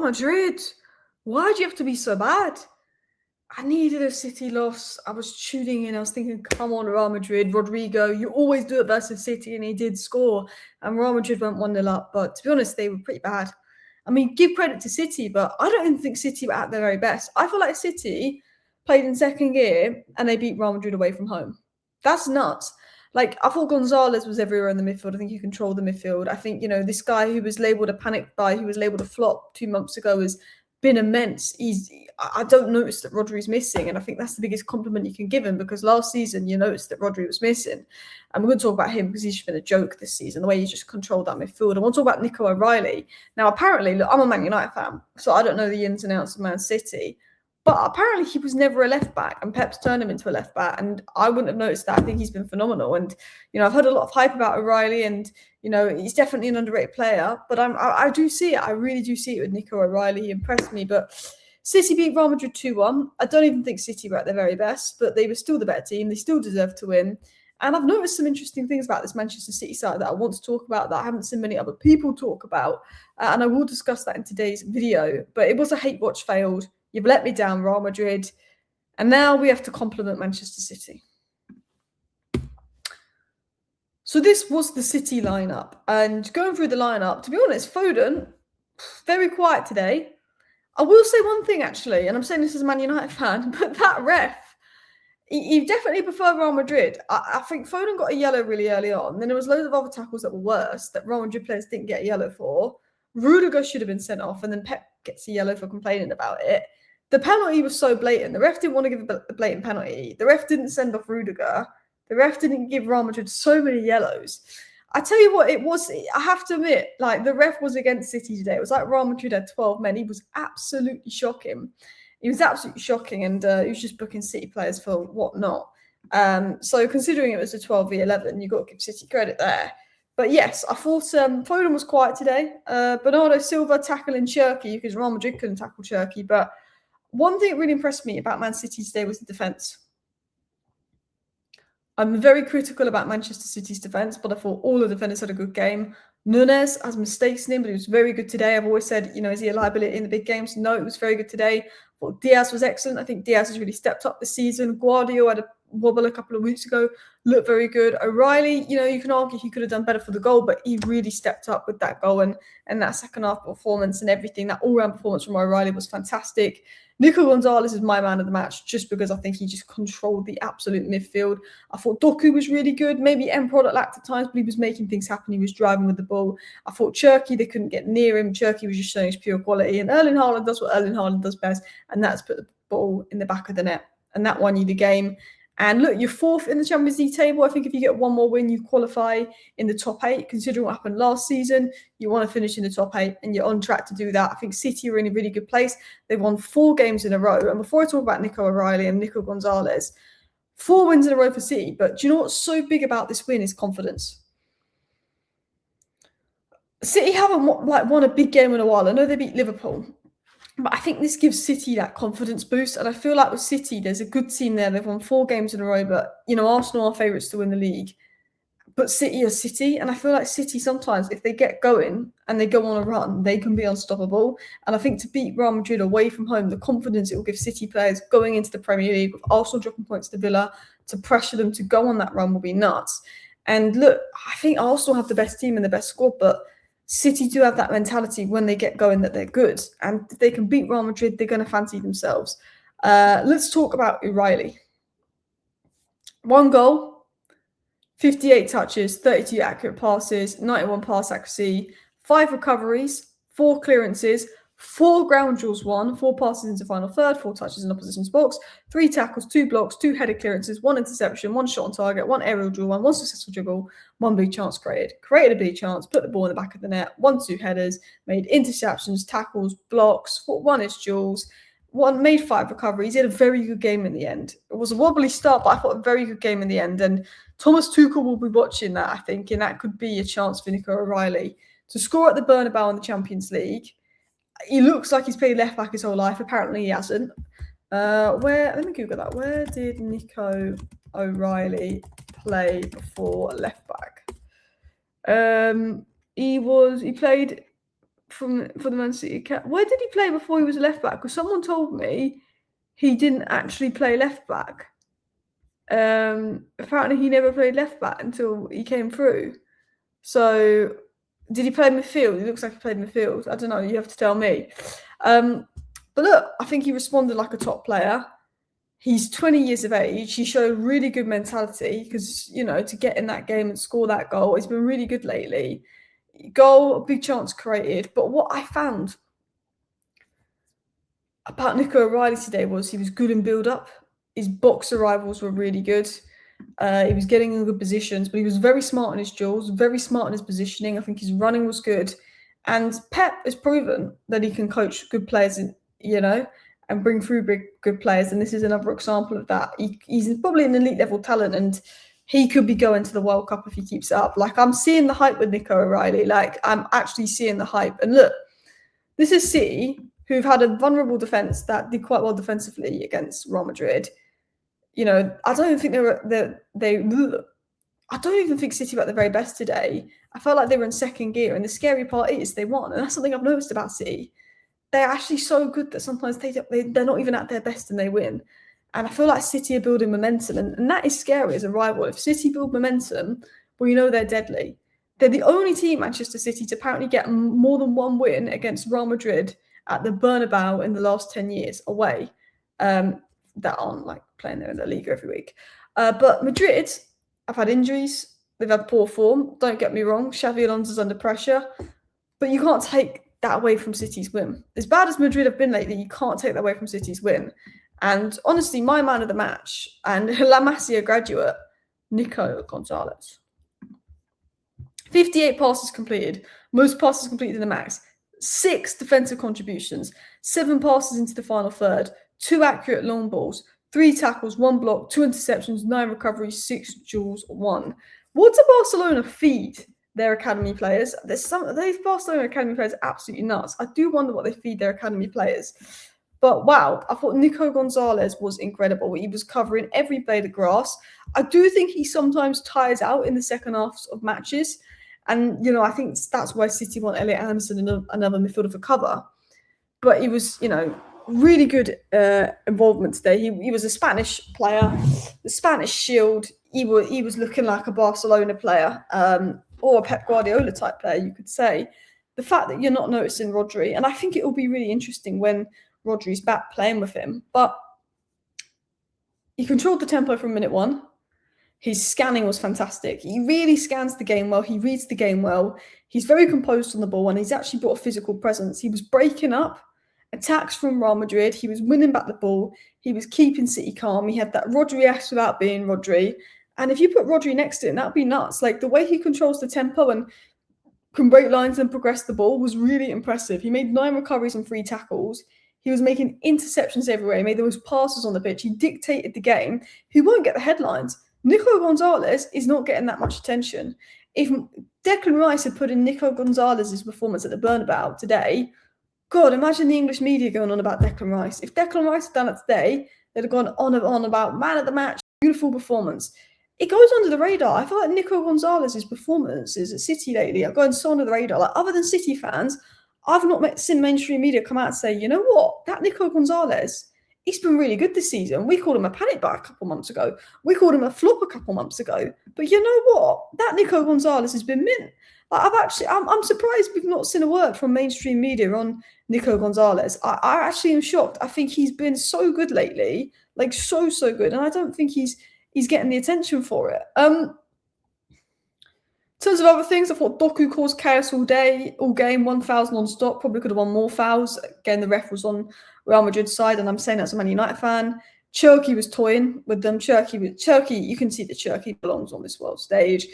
Madrid, why do you have to be so bad? I needed a City loss. I was tuning in. I was thinking, come on, Real Madrid, Rodrigo, you always do it versus City, and he did score. And Real Madrid went 1-0 up. But to be honest, they were pretty bad. I mean, give credit to City, but I don't even think City were at their very best. I feel like City played in second gear and they beat Real Madrid away from home. That's nuts. Like, I thought Gonzalez was everywhere in the midfield. I think he controlled the midfield. I think, this guy who was labelled a panic buy, who was labelled a flop 2 months ago, has been immense. I don't notice that Rodri's missing, and I think that's the biggest compliment you can give him, because last season you noticed that Rodri was missing. And we're going to talk about him because he's just been a joke this season, the way he's just controlled that midfield. I want to talk about Nico O'Reilly. Now, apparently, look, I'm a Man United fan, so I don't know the ins and outs of Man City. But apparently he was never a left back, and Pep's turned him into a left back, and I wouldn't have noticed that. I think he's been phenomenal, and I've heard a lot of hype about O'Reilly, and he's definitely an underrated player. But I do see it. I really do see it with Nico O'Reilly. He impressed me. But City beat Real Madrid 2-1. I don't even think City were at their very best, but they were still the better team. They still deserved to win. And I've noticed some interesting things about this Manchester City side that I want to talk about that I haven't seen many other people talk about, and I will discuss that in today's video. But it was a hate watch failed. You've let me down, Real Madrid. And now we have to compliment Manchester City. So this was the City lineup. And going through the lineup, to be honest, Foden, very quiet today. I will say one thing, actually, and I'm saying this as a Man United fan, but that ref, he definitely preferred Real Madrid. I think Foden got a yellow really early on. Then there was loads of other tackles that were worse that Real Madrid players didn't get a yellow for. Rudiger should have been sent off, and then Pep gets a yellow for complaining about it. The penalty was so blatant. The ref didn't want to give a blatant penalty. The ref didn't send off Rudiger. The ref didn't give Real Madrid so many yellows. I tell you what, it was, I have to admit, like, the ref was against City today. It was like Real Madrid had 12 men. He was absolutely shocking. He was absolutely shocking, and he was just booking City players for whatnot. So considering it was a 12v11, you've got to give City credit there. But yes, I thought Foden was quiet today. Bernardo Silva tackling Cherky, because Real Madrid couldn't tackle Cherky. But one thing that really impressed me about Man City today was the defence. I'm very critical about Manchester City's defence, but I thought all the defenders had a good game. Nunes has mistakes in him, but he was very good today. I've always said, is he a liability in the big games? No, it was very good today. I thought Diaz was excellent. I think Diaz has really stepped up this season. Guardiola had a wobble a couple of weeks ago, looked very good. O'Reilly, you can argue he could have done better for the goal, but he really stepped up with that goal and that second half performance and everything. That all-round performance from O'Reilly was fantastic. Nico Gonzalez is my man of the match just because I think he just controlled the absolute midfield. I thought Doku was really good, maybe end product lacked at times, but he was making things happen. He was driving with the ball. I thought Cherky, they couldn't get near him. Cherky was just showing his pure quality. And Erling Haaland does what Erling Haaland does best, and that's put the ball in the back of the net. And that won you the game. And look, you're fourth in the Champions League table. I think if you get one more win, you qualify in the top 8. Considering what happened last season, you want to finish in the top 8, and you're on track to do that. I think City are in a really good place. They've won 4 games in a row. And before I talk about Nico O'Reilly and Nico Gonzalez, 4 wins in a row for City. But do you know what's so big about this win is confidence. City haven't won a big game in a while. I know they beat Liverpool. But I think this gives City that confidence boost. And I feel like with City, there's a good team there. They've won 4 games in a row. But, Arsenal are favourites to win the league. But City are City. And I feel like City sometimes, if they get going and they go on a run, they can be unstoppable. And I think to beat Real Madrid away from home, the confidence it will give City players going into the Premier League, with Arsenal dropping points to Villa, to pressure them to go on that run will be nuts. And look, I think Arsenal have the best team and the best squad, but City do have that mentality when they get going that they're good. And if they can beat Real Madrid, they're going to fancy themselves. Let's talk about O'Reilly. 1 goal, 58 touches, 32 accurate passes, 91 pass accuracy, 5 recoveries, 4 clearances, 4 ground duels won, 4 passes into final third, 4 touches in opposition's box, 3 tackles, 2 blocks, 2 headed clearances, 1 interception, 1 shot on target, 1 aerial duel, 1 successful dribble, 1 big chance created a big chance, put the ball in the back of the net, 1-2 headers, made interceptions, tackles, blocks, 1 is duels, made 5 recoveries. He had a very good game in the end. It was a wobbly start, but I thought a very good game in the end. And Thomas Tuchel will be watching that, I think, and that could be a chance for Nico O'Reilly to score at the Bernabéu in the Champions League. He looks like he's played left back his whole life. Apparently he hasn't. Let me Google that. Where did Nico O'Reilly play before left back? He played for the Man City account. Where did he play before he was a left back? Because someone told me he didn't actually play left back. Apparently he never played left back until he came through. So did he play midfield? It looks like he played midfield. I don't know. You have to tell me. But look, I think he responded like a top player. He's 20 years of age. He showed really good mentality because, you know, to get in that game and score that goal, he's been really good lately. Goal, a big chance created. But what I found about Nico O'Reilly today was he was good in build-up. His box arrivals were really good. He was getting in good positions, but he was very smart in his duels, very smart in his positioning. I think his running was good. And Pep has proven that he can coach good players, you know, and bring through good players. And this is another example of that. He's probably an elite level talent, and he could be going to the World Cup if he keeps it up. Like, I'm seeing the hype with Nico O'Reilly. Like, I'm actually seeing the hype. And look, this is City, who've had a vulnerable defence that did quite well defensively against Real Madrid. You know, I don't even think I don't even think City were at the very best today. I felt like they were in second gear, and the scary part is they won. And that's something I've noticed about City. They're actually so good that sometimes they're not even at their best and they win. And I feel like City are building momentum, and that is scary as a rival. If City build momentum, well, you know they're deadly. They're the only team, Manchester City, to apparently get more than one win against Real Madrid at the Bernabéu in the last 10 years away. That aren't like playing there in the league every week. But Madrid have had injuries. They've had poor form. Don't get me wrong. Xavi Alonso's under pressure. But you can't take that away from City's win. As bad as Madrid have been lately, you can't take that away from City's win. And honestly, my man of the match and La Masia graduate, Nico Gonzalez. 58 passes completed. Most passes completed in the max. 6 defensive contributions. 7 passes into the final third. 2 accurate long balls. 3 tackles, 1 block, 2 interceptions, 9 recoveries, 6 duels, 1. What do Barcelona feed their academy players? These Barcelona academy players are absolutely nuts. I do wonder what they feed their academy players. But wow, I thought Nico Gonzalez was incredible. He was covering every blade of grass. I do think he sometimes tires out in the second halves of matches. And, you know, I think that's why City want Elliot Anderson and another midfielder for cover. But he was, you know, really good involvement today. He was a Spanish player, the Spanish shield. He was looking like a Barcelona player or a Pep Guardiola type player, you could say. The fact that you're not noticing Rodri, and I think it will be really interesting when Rodri's back playing with him. But he controlled the tempo from minute 1. His scanning was fantastic. He really scans the game well. He reads the game well. He's very composed on the ball, and he's actually brought a physical presence. He was breaking up attacks from Real Madrid. He was winning back the ball. He was keeping City calm. He had that Rodri-esque without being Rodri. And if you put Rodri next to him, that'd be nuts. Like, the way he controls the tempo and can break lines and progress the ball was really impressive. He made 9 recoveries and 3 tackles. He was making interceptions everywhere. He made those passes on the pitch. He dictated the game. He won't get the headlines. Nico Gonzalez is not getting that much attention. If Declan Rice had put in Nico Gonzalez's performance at the Bernabéu today, God, imagine the English media going on about Declan Rice. If Declan Rice had done it today, they'd have gone on and on about man of the match, beautiful performance. It goes under the radar. I feel like Nico Gonzalez's performances at City lately are going so under the radar. Like, other than City fans, I've not seen mainstream media come out and say, you know what, that Nico Gonzalez, he's been really good this season. We called him a panic buy a couple months ago. We called him a flop a couple months ago. But you know what? That Nico Gonzalez has been mint. Like, I'm surprised we've not seen a word from mainstream media on Nico Gonzalez. I actually am shocked. I think he's been so good lately, like so good, and I don't think he's getting the attention for it. In terms of other things, I thought Doku caused chaos all game, 1 fouls non-stop. Probably could have won more fouls. Again, the ref was on Real Madrid's side, and I'm saying that as a Man United fan. Cherky was toying with them. Cherky, you can see that Cherky belongs on this world stage.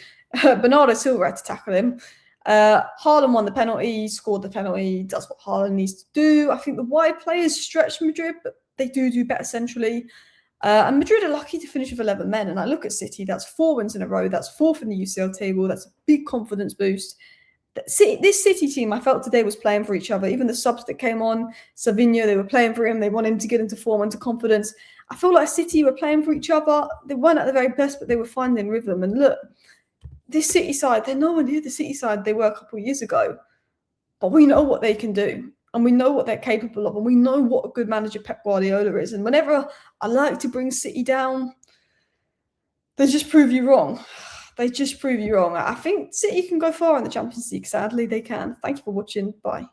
Bernardo Silva had to tackle him. Haaland won the penalty, scored the penalty, does what Haaland needs to do. I think the wide players stretch Madrid, but they do better centrally. And Madrid are lucky to finish with 11 men. And I look at City, that's 4 wins in a row. That's 4th in the UCL table. That's a big confidence boost. This City team, I felt today, was playing for each other. Even the subs that came on, Savinho, they were playing for him. They want him to get into form, into confidence. I feel like City were playing for each other. They weren't at the very best, but they were finding rhythm. And look, this City side, they're nowhere near the City side they were a couple of years ago. but we know what they can do. And we know what they're capable of. And we know what a good manager Pep Guardiola is. And whenever I like to bring City down, they just prove you wrong. They just prove you wrong. I think City can go far in the Champions League. Sadly, they can. Thank you for watching. Bye.